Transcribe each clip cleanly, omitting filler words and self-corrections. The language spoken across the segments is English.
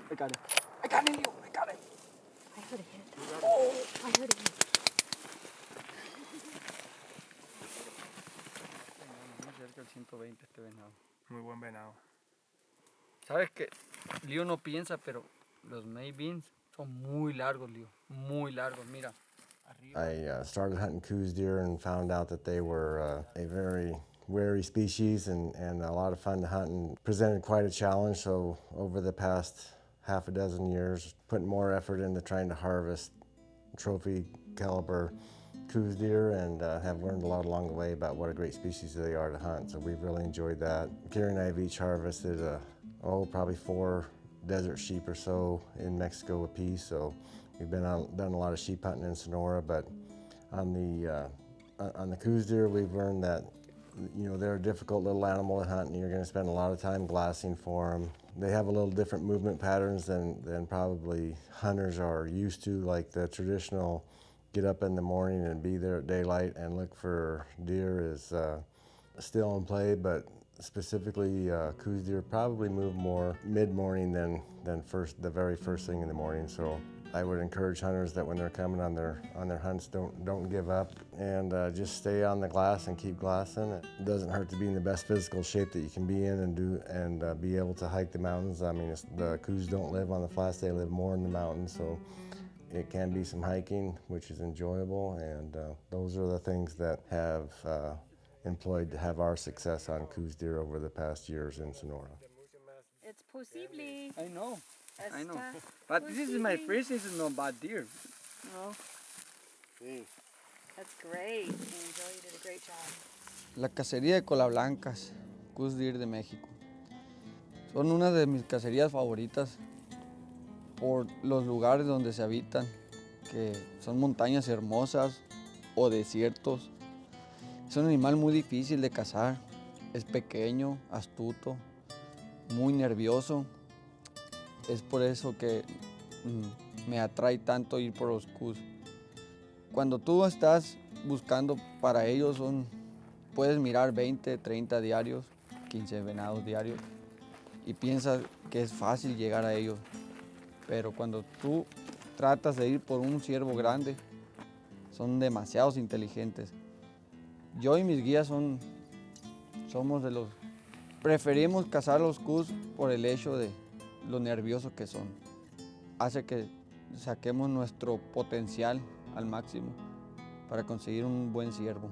I got it. I got it, Leo. I got it. I heard a hit. Oh, I heard a hit. Muy cerca del 120 este venado. Muy buen venado. ¿Sabes qué? Leo no piensa, pero los Maybeans son muy largos, Leo. Muy largos, mira. I started hunting Coues deer and found out that they were a very wary species and a lot of fun to hunt and presented quite a challenge. So over the past half a dozen years, putting more effort into trying to harvest trophy caliber Coues deer and have learned a lot along the way about what a great species they are to hunt. So we've really enjoyed that. Cari and I have each harvested probably 4 desert sheep or so in Mexico apiece. So we've done a lot of sheep hunting in Sonora, but on the Coues deer, we've learned that they're a difficult little animal to hunt, and you're going to spend a lot of time glassing for them. They have a little different movement patterns than probably hunters are used to, like the traditional get up in the morning and be there at daylight and look for deer is still in play, but specifically Coues deer probably move more mid-morning than the very first thing in the morning. So I would encourage hunters that when they're coming on their hunts, don't give up and just stay on the glass and keep glassing. It doesn't hurt to be in the best physical shape that you can be in and be able to hike the mountains. I mean, the Coues don't live on the flats; they live more in the mountains, so it can be some hiking, which is enjoyable. And those are the things that have employed to have our success on Coues deer over the past years in Sonora. It's possible. I know. But this is my first season of bad deer. Oh. That's great. Angel, you did a great job. La cacería de cola blancas, Coues deer de México. Son una de mis cacerías favoritas por los lugares donde se habitan, que son montañas hermosas o desiertos. Es un animal muy difícil de cazar. Es pequeño, astuto, muy nervioso. Es por eso que me atrae tanto ir por los Coues. Cuando tú estás buscando para ellos, puedes mirar 20, 30 diarios, 15 venados diarios y piensas que es fácil llegar a ellos. Pero cuando tú tratas de ir por un ciervo grande, son demasiados inteligentes. Yo y mis guías somos de los... Preferimos cazar los Coues por el hecho de lo nerviosos que son. Hace que saquemos nuestro potencial al máximo para conseguir un buen ciervo.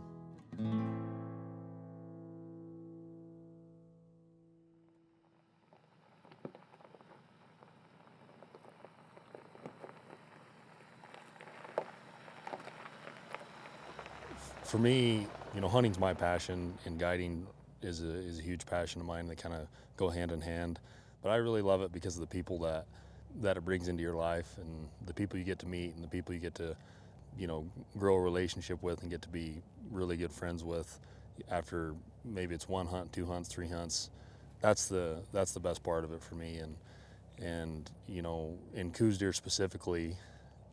For me, hunting's my passion, and guiding is a huge passion of mine. They kind of go hand in hand. But I really love it because of the people that it brings into your life, and the people you get to meet, and the people you get to, grow a relationship with and get to be really good friends with after maybe it's 1 hunt, 2 hunts, 3 hunts. That's the best part of it for me. And in Coues deer specifically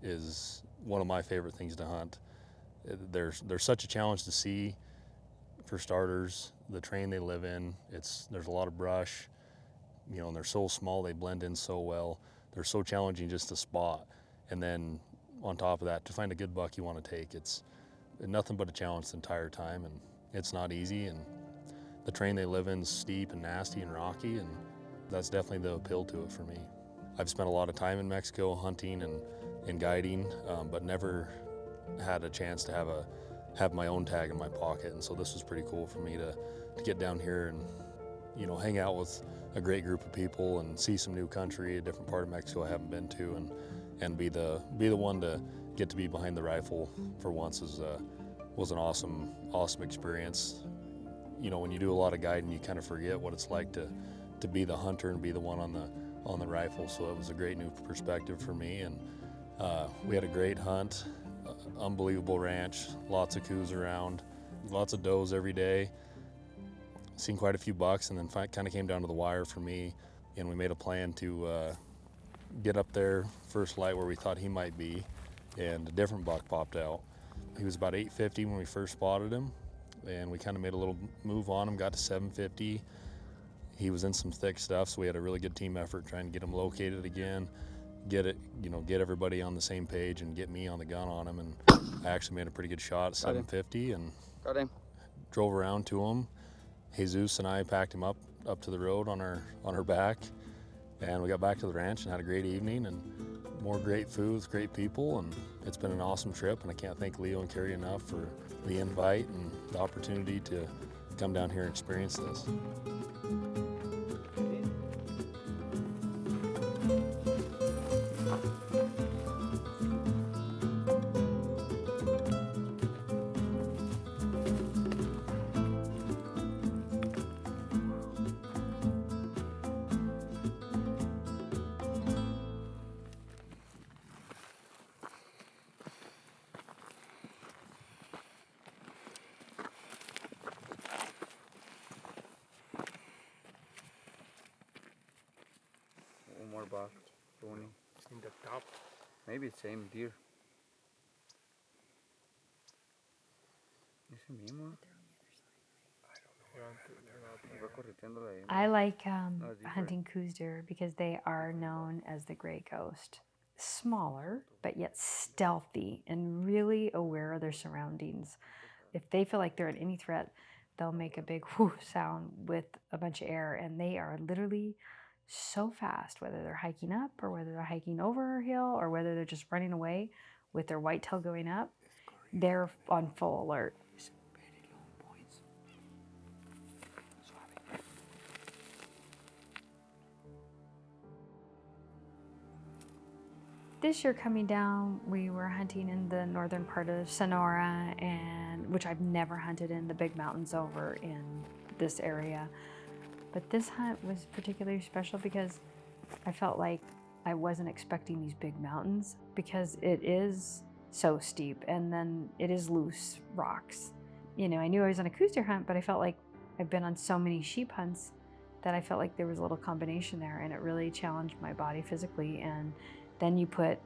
is one of my favorite things to hunt. There's such a challenge to see. For starters, the terrain they live in, there's a lot of brush, and they're so small, they blend in so well. They're so challenging just to spot. And then on top of that, to find a good buck you want to take, it's nothing but a challenge the entire time, and it's not easy. And the terrain they live in is steep and nasty and rocky, and that's definitely the appeal to it for me. I've spent a lot of time in Mexico hunting and guiding, but never had a chance to have my own tag in my pocket, and so this was pretty cool for me to get down here and hang out with a great group of people and see some new country, a different part of Mexico I haven't been to, and be the one to get to be behind the rifle for once was an awesome experience. When you do a lot of guiding, you kind of forget what it's like to be the hunter and be the one on the rifle. So it was a great new perspective for me, and we had a great hunt. Unbelievable ranch, lots of Coues around, lots of does every day. Seen quite a few bucks, and then kind of came down to the wire for me, and we made a plan to get up there first light where we thought he might be, and a different buck popped out. He was about 850 when we first spotted him, and we kind of made a little move on him, got to 750. he was in some thick stuff, so we had a really good team effort trying to get him located again, get everybody on the same page and get me on the gun on him. And I actually made a pretty good shot at 750 and Got him. drove around to him. Jesus and I packed him up to the road on our back, and we got back to the ranch and had a great evening and more great food with great people, and it's been an awesome trip, and I can't thank Leo and Cari enough for the invite and the opportunity to come down here and experience this. One more buck. In the top. Maybe it's same deer. Ese mismo. Va correteando la hembra. I like different. hunting Coues deer because they are known as the gray ghost. Smaller, but yet stealthy and really aware of their surroundings. If they feel like they're at any threat, they'll make a big whoo sound with a bunch of air, and they are literally so fast, whether they're hiking up or whether they're hiking over a hill or whether they're just running away with their white tail going up, they're on full alert. This year coming down, we were hunting in the northern part of Sonora, and which I've never hunted in the big mountains over in this area. But this hunt was particularly special because I felt like I wasn't expecting these big mountains, because it is so steep and then it is loose rocks. You know, I knew I was on a Coues deer hunt, but I felt like I've been on so many sheep hunts that I felt like there was a little combination there, and it really challenged my body physically. And then you put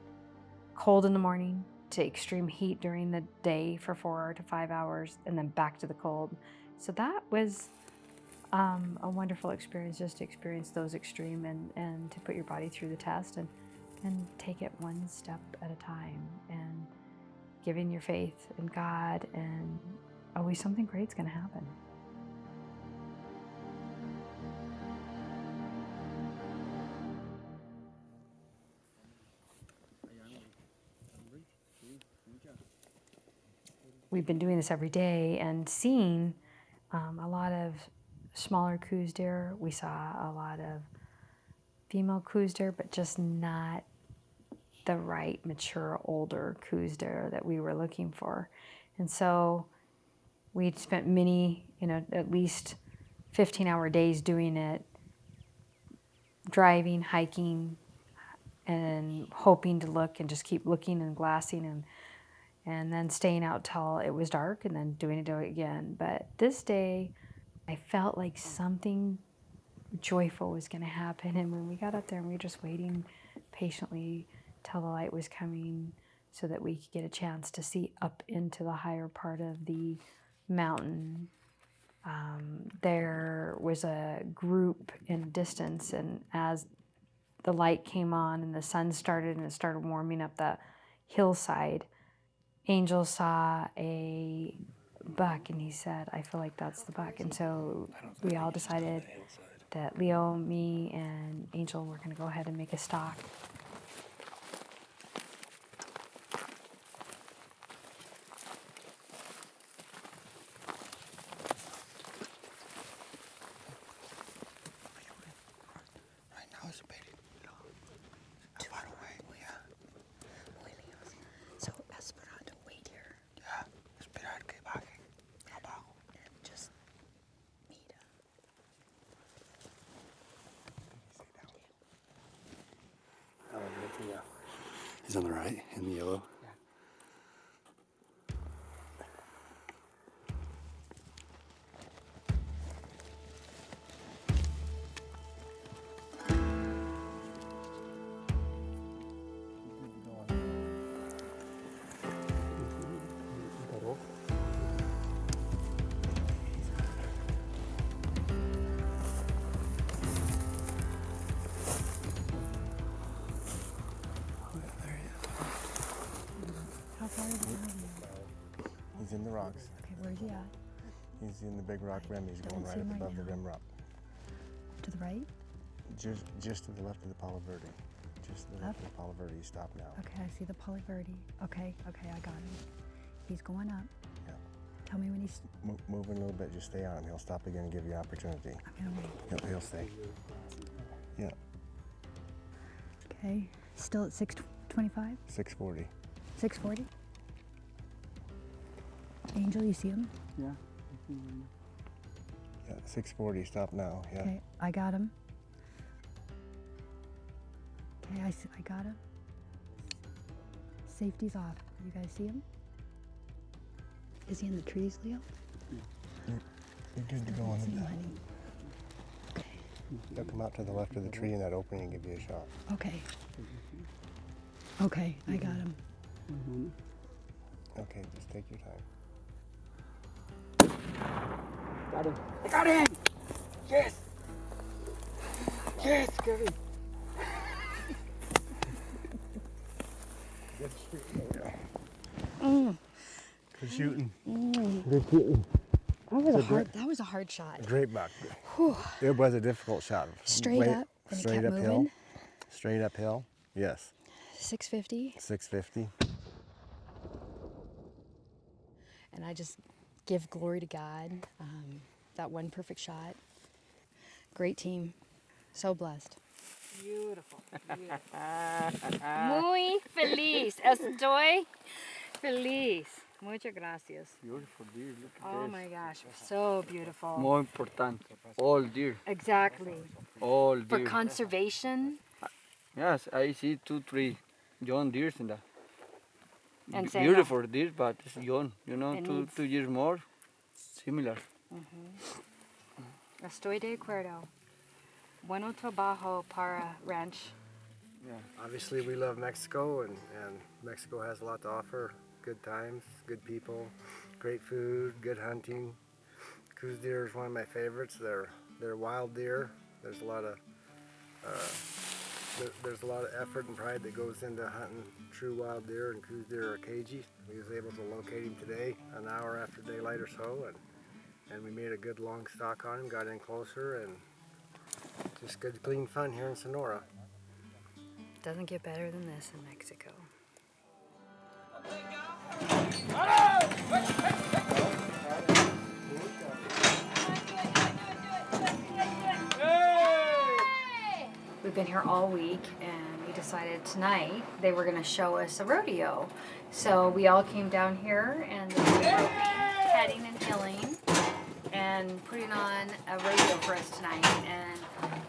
cold in the morning to extreme heat during the day for 4 to 5 hours, and then back to the cold. So that was a wonderful experience, just to experience those extreme and to put your body through the test and take it one step at a time, and giving your faith in God, and always something great's going to happen. We've been doing this every day and seeing a lot of smaller Coues deer. We saw a lot of female Coues deer, but just not the right mature older Coues deer that we were looking for. And so we'd spent many, at least 15-hour days doing it, driving, hiking, and hoping to look and just keep looking and glassing and then staying out till it was dark and then doing it again. But this day, I felt like something joyful was going to happen. And when we got up there and we were just waiting patiently till the light was coming so that we could get a chance to see up into the higher part of the mountain, there was a group in the distance. And as the light came on and the sun started and it started warming up the hillside, Angel saw a buck and he said, "I feel like that's the buck." And so we all decided that Leo, me, and Angel were going to go ahead and make a stalk. Right now it's very low. Far away, yeah. So esperando, wait here. Yeah, esperar que baje abajo. And just mira. He's on the right, in the yellow. He's in the rocks. Okay, where's he at? He's in the big rock rim. He's going don't right see up him right above the now. rim rock. To the right? Just to the left of the Palo Verde. Just to the left of the Palo Verde. He's stopped now. Okay, I see the Palo Verde. Okay, I got him. He's going up. Yeah. Tell me when he's. Moving a little bit. Just stay on him. He'll stop again and give you an opportunity. I'm gonna wait. He'll stay. Yeah. Okay, still at 625? 640. 640? Angel, you see him? Yeah. Yeah, 640. Stop now. Yeah. Okay, I got him. Okay, I got him. Safety's off. You guys see him? Is he in the trees, Leo? You're good to go on See him, the honey. Okay, He'll come out to the left of the tree in that opening and give you a shot. okay. Okay, I got him. Okay, just take your time. Got him. I got him! Yes! Yes, Kevin! Good shooting. That was a hard shot. Great buck. It was a difficult shot. Straight up, and it Straight kept uphill. moving. Straight uphill. Yes. 650. 650. And I just give glory to God. That one perfect shot. Great team. So blessed. Beautiful. Muy feliz. Estoy feliz. Muchas gracias. Beautiful deer, look at Oh this. my gosh, so beautiful. More important, all deer. Exactly. All For deer. conservation Yes, I see 2-3 young deers in that. and say Beautiful deer, but it's young. You know, It two needs- 2 years more, similar. Estoy de acuerdo. Bueno trabajo para ranch. Obviously, we love Mexico, and Mexico has a lot to offer. Good times, good people, great food, good hunting. Coues deer is one of my favorites. They're wild deer. There's a lot of effort and pride that goes into hunting true wild deer, and Coues deer are cagey. We was able to locate him today, an hour after daylight or so, and we made a good long stalk on him, got in closer, and just good clean fun here in Sonora. Doesn't get better than this in Mexico. We've been here all week, and we decided tonight they were going to show us a rodeo. So we all came down here, and they were heading and hilling and putting on a rodeo for us tonight. And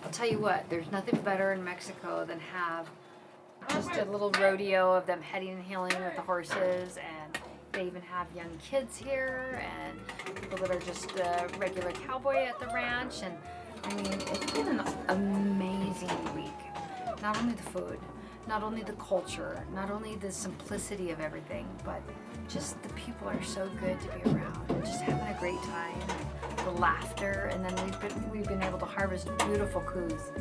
I'll tell you what, there's nothing better in Mexico than have just a little rodeo of them heading and heeling with the horses, and they even have young kids here and people that are just a regular cowboy at the ranch. And I mean, it's been an amazing week. Not only the food, not only the culture, not only the simplicity of everything, but just the people are so good to be around and just having a great time, the laughter, and then we've been able to harvest beautiful coues.